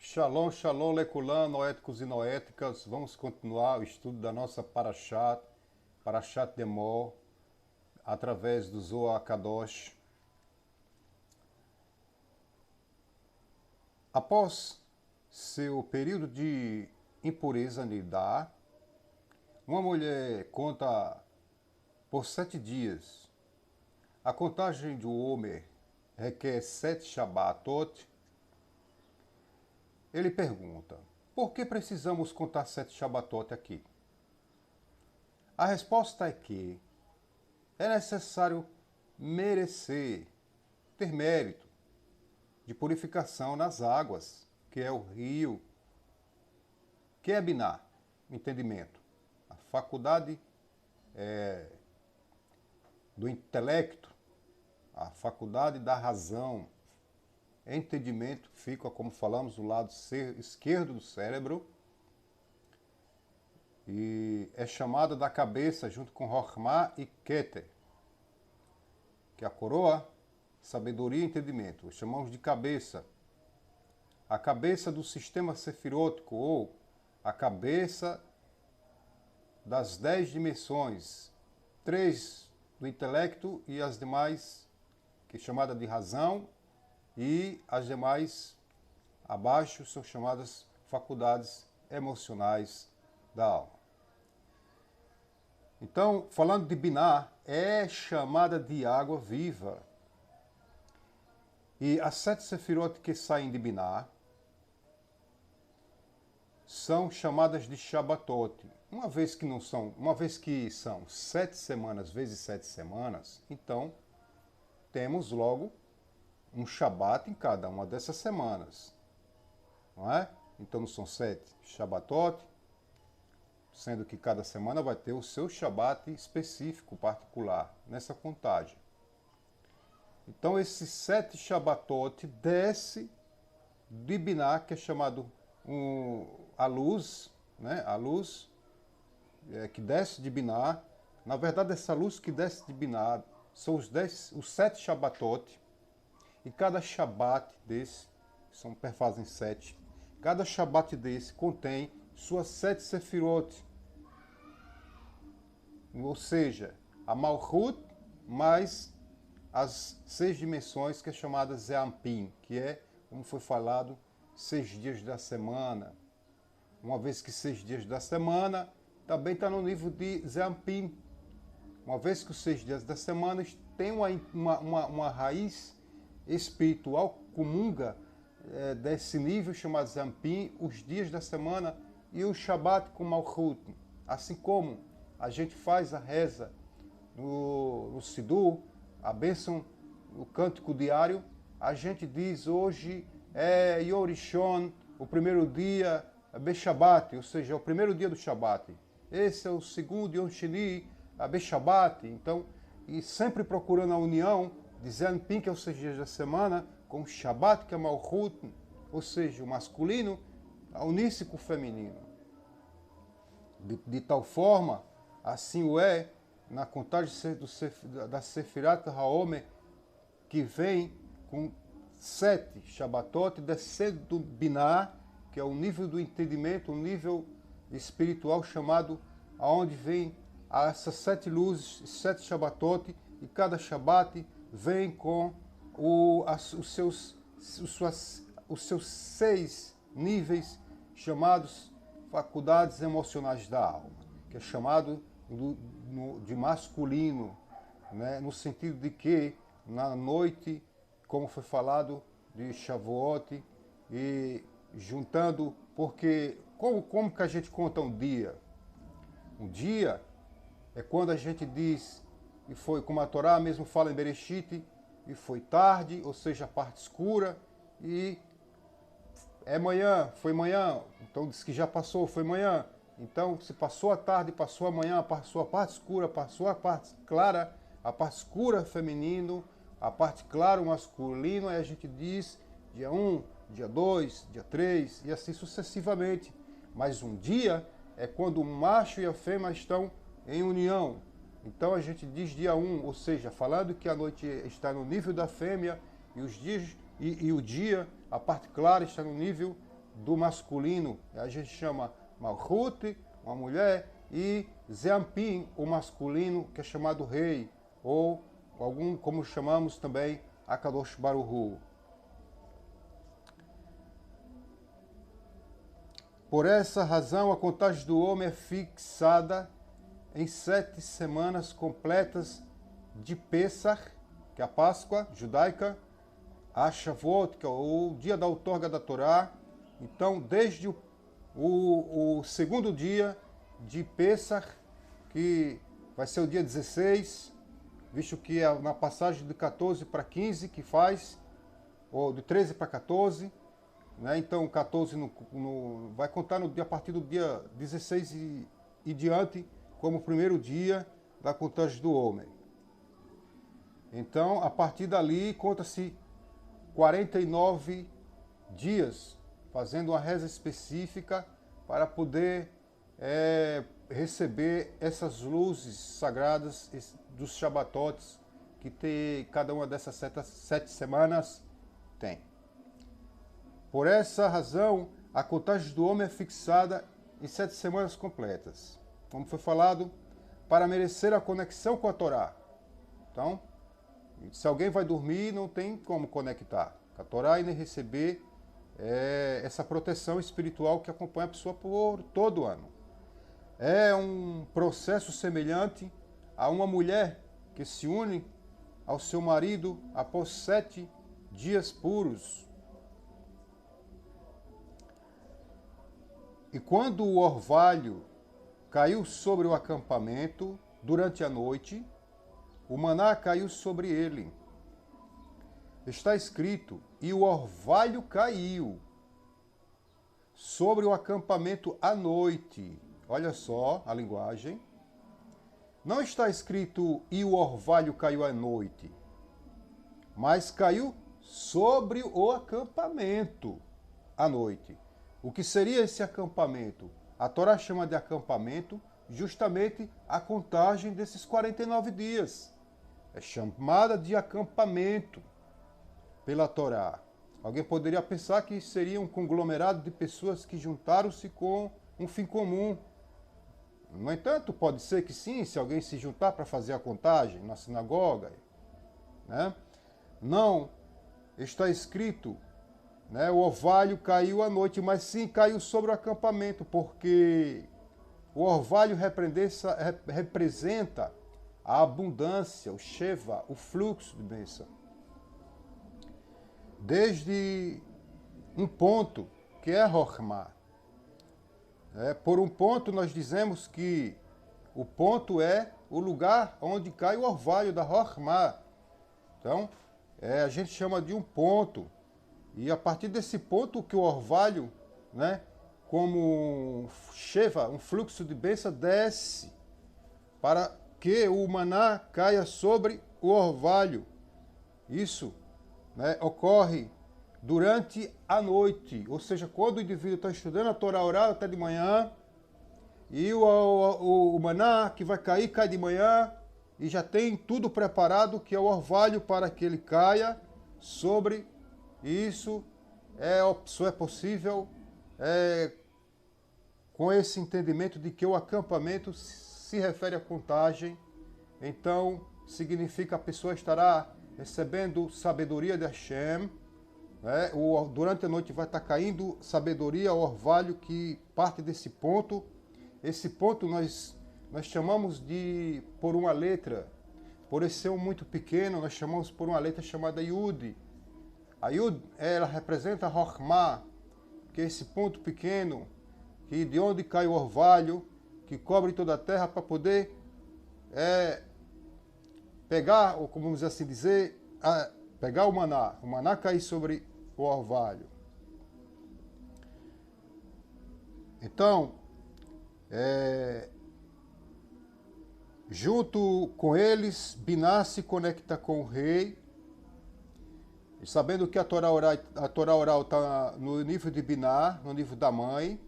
Shalom, shalom, leculan, noéticos e noéticas. Vamos continuar o estudo da nossa Parashat Emor, através do Zohar Kadosh. Após seu período de impureza nidá, uma mulher conta por 7 dias. A contagem do Homer requer 7 Shabbatot. Ele pergunta, por que precisamos contar 7 Shabbatot aqui? A resposta é que é necessário ter mérito de purificação nas águas, que é o rio, que é Biná, entendimento. A faculdade do intelecto, a faculdade da razão, entendimento fica, como falamos, do lado esquerdo do cérebro e é chamada da cabeça junto com Rokhmah e Keter, que é a coroa, sabedoria e entendimento. Chamamos de cabeça. A cabeça do sistema sefirótico ou a cabeça das 10 dimensões, 3 do intelecto e as demais, que é chamada de razão, e as demais abaixo são chamadas faculdades emocionais da alma. Então, falando de Biná, é chamada de água viva. E as 7 sefirot que saem de Biná são chamadas de Shabbatot. Uma vez que são 7 semanas vezes 7 semanas, então temos logo um Shabat em cada uma dessas semanas, não é? Então não são 7 Shabbatot, sendo que cada semana vai ter o seu Shabat específico, particular, nessa contagem. Então esses 7 Shabbatot desce de Biná, que é chamado a luz, né? A luz que desce de Biná. Na verdade, essa luz que desce de Biná são os 7 Shabbatot. E cada Shabat desse, fazem 7, cada Shabat desse contém suas 7 Sefirot. Ou seja, a Malchut mais as 6 dimensões que é chamada Zeampim, que é, como foi falado, 6 dias da semana. Uma vez que 6 dias da semana também está no nível de Zeampim. Uma vez que os 6 dias da semana tem uma raiz espiritual comunga desse nível chamado Zampim, os dias da semana e o Shabat com Malchut. Assim como a gente faz a reza no Sidur, a bênção, o cântico diário, a gente diz hoje é Yorishon, o primeiro dia é Beshabat, ou seja, é o primeiro dia do Shabat. Esse é o segundo Yom Sheni, a Beshabat. Então, e sempre procurando a união de Zampim, que é os 6 dias da semana, com o Shabat, que é Malchut, ou seja, o masculino, a unir-se com o feminino. De tal forma, assim o é na contagem da Sefirat HaOmer, que vem com 7 Shabbatot, descendo do Biná, que é o nível do entendimento, um nível espiritual chamado, aonde vem essas 7 luzes, 7 Shabbatot, e cada Shabbat vem com os seus 6 níveis chamados faculdades emocionais da alma, que é chamado de masculino, né? No sentido de que na noite, como foi falado, de Shavuot, e juntando, porque como que a gente conta um dia? Um dia é quando a gente diz, e foi como a Torá mesmo fala em Bereshit, e foi tarde, ou seja, a parte escura, e é manhã, foi manhã, então diz que já passou, foi manhã. Então, se passou a tarde, passou a manhã, passou a parte escura, passou a parte clara, a parte escura feminino, a parte clara masculino, aí a gente diz dia 1, dia 2, dia 3, e assim sucessivamente. Mas um dia é quando o macho e a fêmea estão em união. Então a gente diz dia 1, ou seja, falando que a noite está no nível da fêmea e os dias e o dia, a parte clara está no nível do masculino, a gente chama Malchut, uma mulher, e Zeampim, o masculino, que é chamado rei, ou algum, como chamamos também, Akadosh Baruch Hu. Por essa razão, a contagem do homem é fixada em 7 semanas completas de Pesach, que é a Páscoa judaica, a Shavuot, que é o dia da outorga da Torá. Então, desde o segundo dia de Pesach, que vai ser o dia 16, visto que é na passagem de 14 para 15 que faz, ou de 13 para 14, né? Então 14 vai contar a partir do dia 16 e diante, como o primeiro dia da contagem do homem. Então, a partir dali, conta-se 49 dias, fazendo uma reza específica para poder receber essas luzes sagradas dos Shabatotes que cada uma dessas 7 semanas tem. Por essa razão, a contagem do homem é fixada em 7 semanas completas, como foi falado, para merecer a conexão com a Torá. Então, se alguém vai dormir, não tem como conectar com a Torá e nem receber essa proteção espiritual que acompanha a pessoa por todo ano. É um processo semelhante a uma mulher que se une ao seu marido após 7 dias puros. E quando o orvalho caiu sobre o acampamento durante a noite, o maná caiu sobre ele. Está escrito, e o orvalho caiu sobre o acampamento à noite. Olha só a linguagem. Não está escrito, e o orvalho caiu à noite, mas caiu sobre o acampamento à noite. O que seria esse acampamento? A Torá chama de acampamento justamente a contagem desses 49 dias. É chamada de acampamento pela Torá. Alguém poderia pensar que seria um conglomerado de pessoas que juntaram-se com um fim comum. No entanto, pode ser que sim, se alguém se juntar para fazer a contagem na sinagoga, né? Não está escrito, né, o orvalho caiu à noite, mas sim caiu sobre o acampamento, porque o orvalho representa a abundância, o Sheva, o fluxo de bênção. Desde um ponto, que é Rochma. Por um ponto, nós dizemos que o ponto é o lugar onde cai o orvalho da Rochma. Então, a gente chama de um ponto. E a partir desse ponto que o orvalho, né, como um Sheva, um fluxo de bênção, desce para que o maná caia sobre o orvalho. Isso, né, ocorre durante a noite, ou seja, quando o indivíduo está estudando a Torá oral até de manhã, e o maná que vai cair, cai de manhã, e já tem tudo preparado, que é o orvalho, para que ele caia sobre isso. Só é possível com esse entendimento de que o acampamento se refere à contagem. Então, significa que a pessoa estará recebendo sabedoria de Hashem, né? Durante a noite vai estar caindo sabedoria, orvalho, que parte desse ponto. Esse ponto nós chamamos de, por uma letra, por esse ser muito pequeno, nós chamamos por uma letra chamada Yud. A Yud, ela representa a Rochma, que é esse ponto pequeno, que de onde cai o orvalho, que cobre toda a terra para poder pegar, ou como vamos assim dizer, pegar o maná cair sobre o orvalho. Então, junto com eles, Biná se conecta com o rei, e sabendo que a Torá oral está no nível de Biná, no nível da mãe,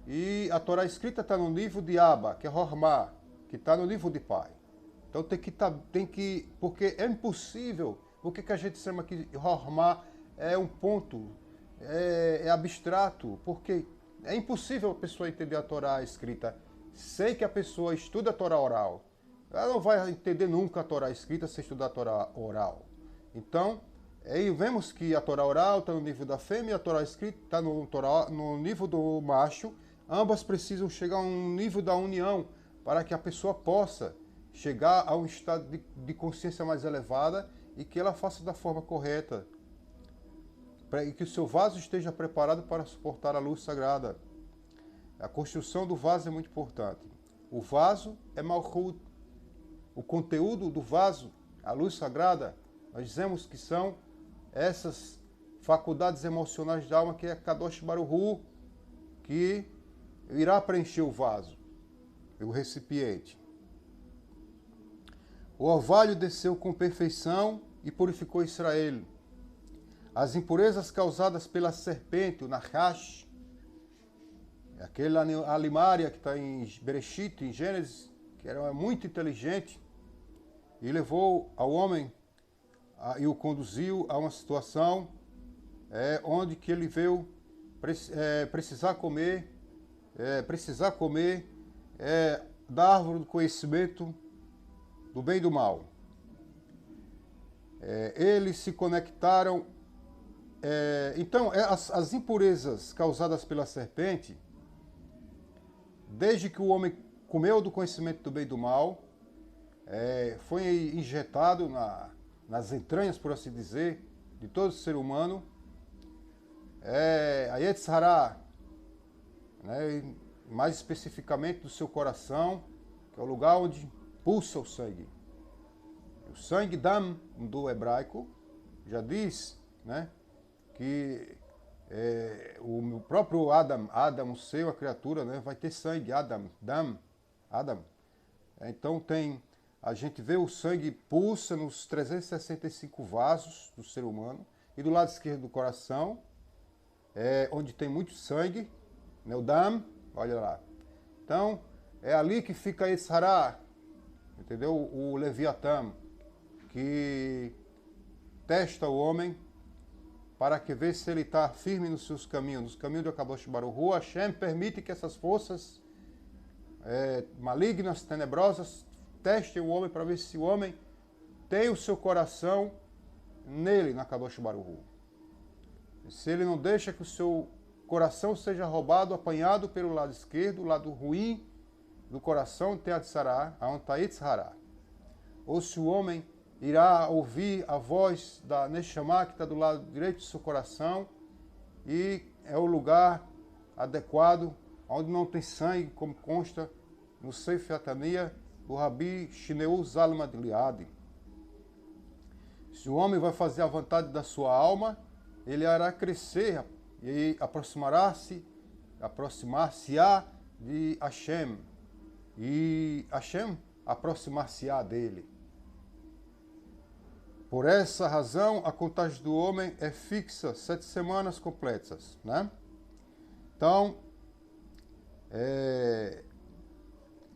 e a Torá escrita está no nível de Abba, que é Rochma, que está no nível de pai. Então porque é impossível. O que a gente chama aqui de Rochma é um ponto, é abstrato, porque é impossível a pessoa entender a Torá escrita. Sei que a pessoa estuda a Torá oral. Ela não vai entender nunca a Torá escrita se estudar a Torá oral. Então, aí vemos que a Torá oral está no nível da fêmea e a Torá escrita está no nível do macho. Ambas precisam chegar a um nível da união para que a pessoa possa chegar a um estado de consciência mais elevada e que ela faça da forma correta. E que o seu vaso esteja preparado para suportar a luz sagrada. A construção do vaso é muito importante. O vaso é Malchut. O conteúdo do vaso, a luz sagrada, nós dizemos que são essas faculdades emocionais da alma, que é Kadosh Baruch Hu, que irá preencher o vaso, o recipiente. O orvalho desceu com perfeição e purificou Israel. As impurezas causadas pela serpente, o Nahash, aquele animária que está em Bereshit, em Gênesis, que era muito inteligente, e levou ao homem e o conduziu a uma situação onde que ele veio precisar comer da árvore do conhecimento do bem e do mal. Eles se conectaram. Então, as impurezas causadas pela serpente, desde que o homem comeu do conhecimento do bem e do mal, foi injetado nas entranhas, por assim dizer, de todo ser humano, a Yetzer Hara, né, mais especificamente do seu coração, que é o lugar onde pulsa o sangue. O sangue dam, do hebraico, já diz, né, que o próprio Adam, o seu, a criatura, né, vai ter sangue, Adam. Então a gente vê o sangue pulsa nos 365 vasos do ser humano, e do lado esquerdo do coração, onde tem muito sangue, né, o dam, olha lá. Então, é ali que fica esse hará, entendeu? O Leviatã, que testa o homem para que vê se ele está firme nos seus caminhos, nos caminhos do Kadosh Baruch Hu. Hashem permite que essas forças malignas, tenebrosas, testem o homem para ver se o homem tem o seu coração nele, na Kadosh Baruch Hu. Se ele não deixa que o seu coração seja roubado, apanhado pelo lado esquerdo, o lado ruim do coração, tem a tzara, a ontayit tzara. Ou se o homem irá ouvir a voz da Neshama, que está do lado direito do seu coração, e é o lugar adequado, onde não tem sangue, como consta no Sefer Atania, do Rabi Shineu Zalman de Liadi. Se o homem vai fazer a vontade da sua alma, ele irá crescer e aproximar-se-á de Hashem, e Hashem aproximar-se-á dele. Por essa razão, a contagem do homem é fixa, 7 semanas completas, né? Então,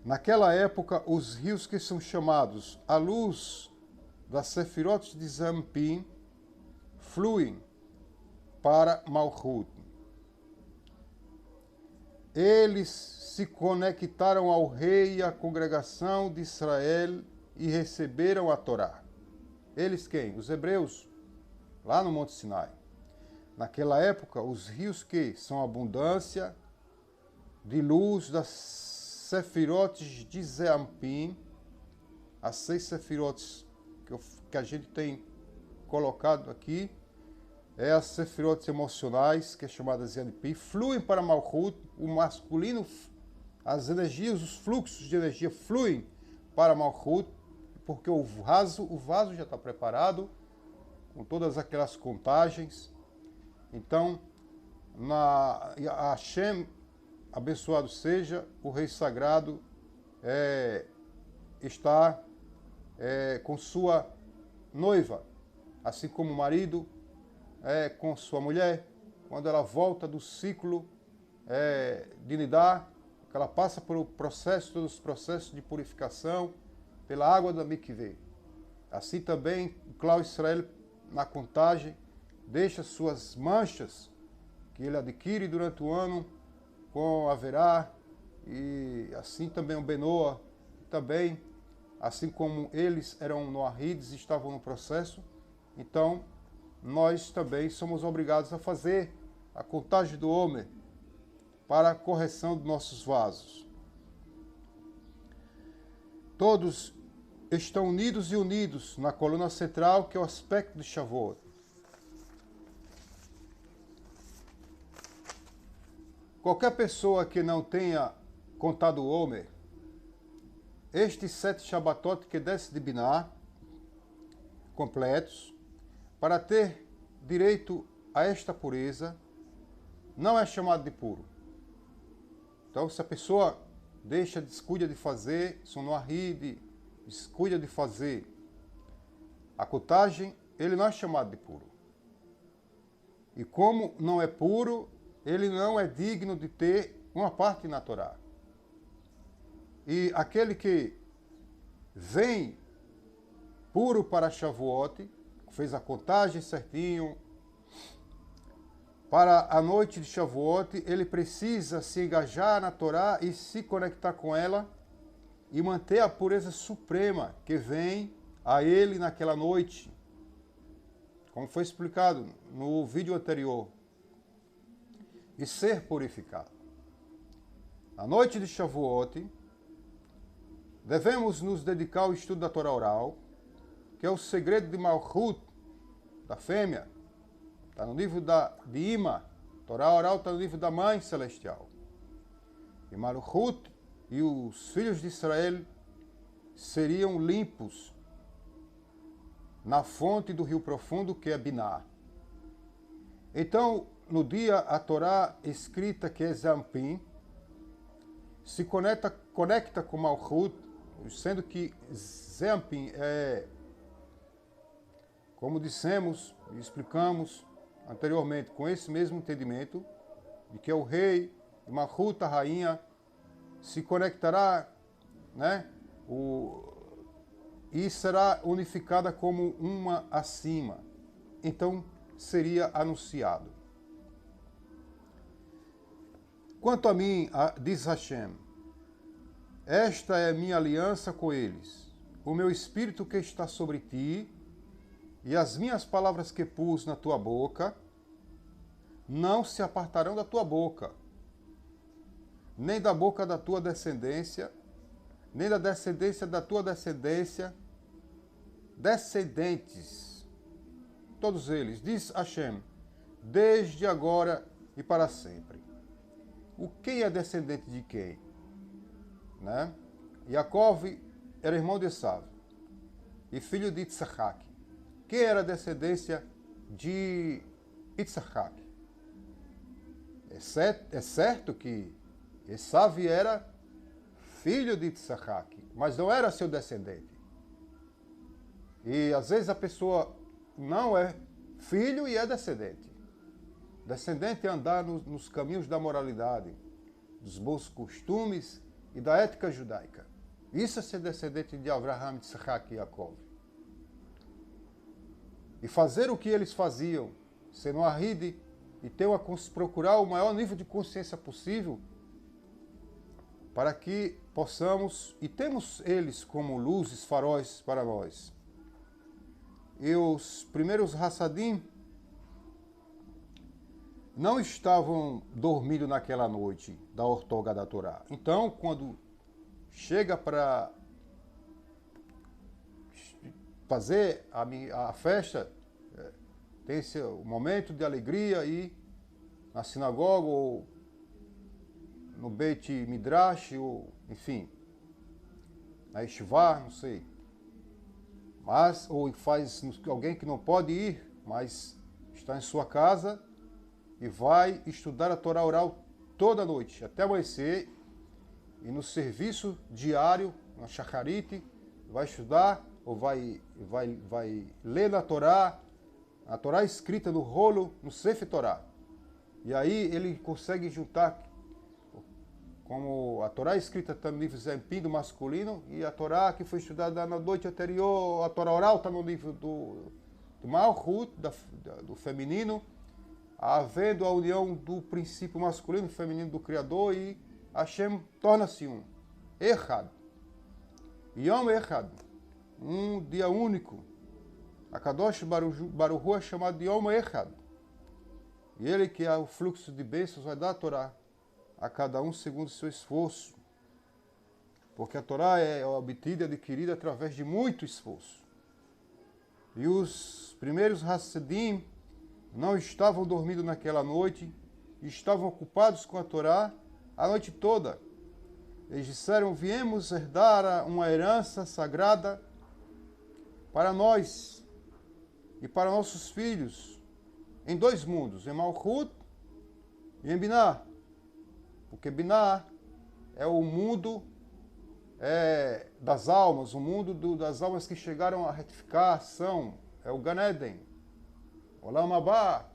naquela época, os rios que são chamados à luz das Sefirot de Zampim fluem para Malchut. Eles se conectaram ao rei e à congregação de Israel e receberam a Torá. Eles quem? Os hebreus, lá no Monte Sinai. Naquela época, os rios que são abundância de luz das Sefirotes de Zeampim, as 6 Sefirotes que a gente tem colocado aqui, as Sefirotes emocionais, que é chamada Zeampim, fluem para Malchut, o masculino, as energias, os fluxos de energia fluem para Malchut, porque o vaso já está preparado, com todas aquelas contagens. Então, Hashem, abençoado seja, o Rei Sagrado, está com sua noiva, assim como o marido com sua mulher, quando ela volta do ciclo de Nidá, que ela passa por todos os processos de purificação, pela água da Mikveh. Assim também, o Clau Israel, na contagem, deixa suas manchas que ele adquire durante o ano com Averá, e assim também o Benoa, também, assim como eles eram noahides e estavam no processo, então nós também somos obrigados a fazer a contagem do Homer para a correção dos nossos vasos. Todos estão unidos na coluna central, que é o aspecto de Shavuot. Qualquer pessoa que não tenha contado o Homer, estes 7 Shabbatot que desce de Binah, completos, para ter direito a esta pureza, não é chamado de puro. Então, se a pessoa descuida de fazer, Sonoahide, descuida de fazer a contagem, ele não é chamado de puro. E como não é puro, ele não é digno de ter uma parte na Torá. E aquele que vem puro para Shavuot, fez a contagem certinho, para a noite de Shavuot, ele precisa se engajar na Torá e se conectar com ela e manter a pureza suprema que vem a ele naquela noite, como foi explicado no vídeo anterior, e ser purificado. Na noite de Shavuot, devemos nos dedicar ao estudo da Torá oral, que é o segredo de Malchut, da fêmea, está no nível de Ima. Torá oral está no nível da mãe celestial. E Malchut e os filhos de Israel seriam limpos na fonte do rio profundo, que é Binah. Então, no dia, a Torá escrita, que é Zampim, se conecta com Malchut, sendo que Zampim é, como dissemos e explicamos anteriormente, com esse mesmo entendimento, de que é o rei, e Malchut, a rainha, se conectará, né, e será unificada como uma acima. Então, seria anunciado. Quanto a mim, diz Hashem, esta é minha aliança com eles, o meu espírito que está sobre ti, e as minhas palavras que pus na tua boca, não se apartarão da tua boca, nem da boca da tua descendência, nem da descendência da tua descendência, descendentes, todos eles, diz Hashem, desde agora e para sempre. Quem é descendente de quem? Né? Yaakov era irmão de Esav e filho de Itzhak. Quem era descendência de Itzhak? É certo que Esav era filho de Itzhak, mas não era seu descendente. E às vezes a pessoa não é filho e é descendente. Descendente é andar nos caminhos da moralidade, dos bons costumes e da ética judaica. Isso é ser descendente de Abraham, Itzhak e Yaakov. E fazer o que eles faziam, ser noahide e procurar o maior nível de consciência possível, para que possamos, e temos eles como luzes, faróis para nós. E os primeiros Hassadim não estavam dormindo naquela noite da ortoga da Torá. Então, quando chega para fazer a festa, tem esse momento de alegria e na sinagoga ou no Beit Midrash, ou enfim, na Yeshiva, não sei. Mas, ou faz alguém que não pode ir, mas está em sua casa e vai estudar a Torá oral toda noite, até amanhecer, e no serviço diário, na Shacharit, vai estudar, ou vai ler na Torá, a Torá escrita no rolo, no Sefer Torá. E aí ele consegue juntar, como a Torá escrita está no nível Zempim do masculino, e a Torá que foi estudada na noite anterior, a Torá oral está no nível do Malchut, do feminino. havendo a união do princípio masculino e feminino do Criador, e Hashem torna-se um. Echad. Yom Echad. Um dia único. A Kadosh Baruch Hu é chamado de Yom Echad. E ele, que é o fluxo de bênçãos, vai dar a Torá a cada um segundo o seu esforço. Porque a Torá é obtida e adquirida através de muito esforço. E os primeiros Hassidim não estavam dormindo naquela noite, estavam ocupados com a Torá a noite toda. Eles disseram: viemos herdar uma herança sagrada para nós e para nossos filhos, em dois mundos, em Malchut e em Binah. Porque Binah é o mundo das almas, o mundo das almas que chegaram a retificar a ação, é o Gan Eden, Olam Abba.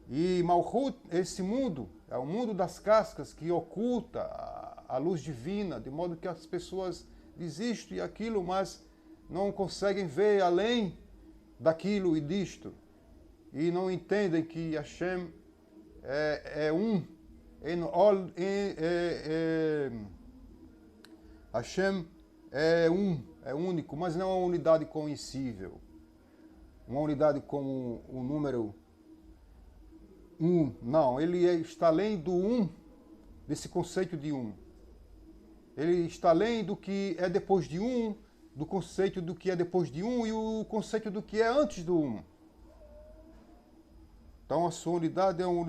E Malchut, esse mundo, é o mundo das cascas que oculta a luz divina, de modo que as pessoas desistem daquilo, mas não conseguem ver além daquilo e disto. E não entendem que Hashem é um. Hashem é um, é único, mas não é uma unidade conhecível. Uma unidade como o número 1. Não, ele está além do 1, desse conceito de 1. Ele está além do que é depois de 1, do conceito do que é depois de 1 e o conceito do que é antes do 1. Então a sua unidade é uma unidade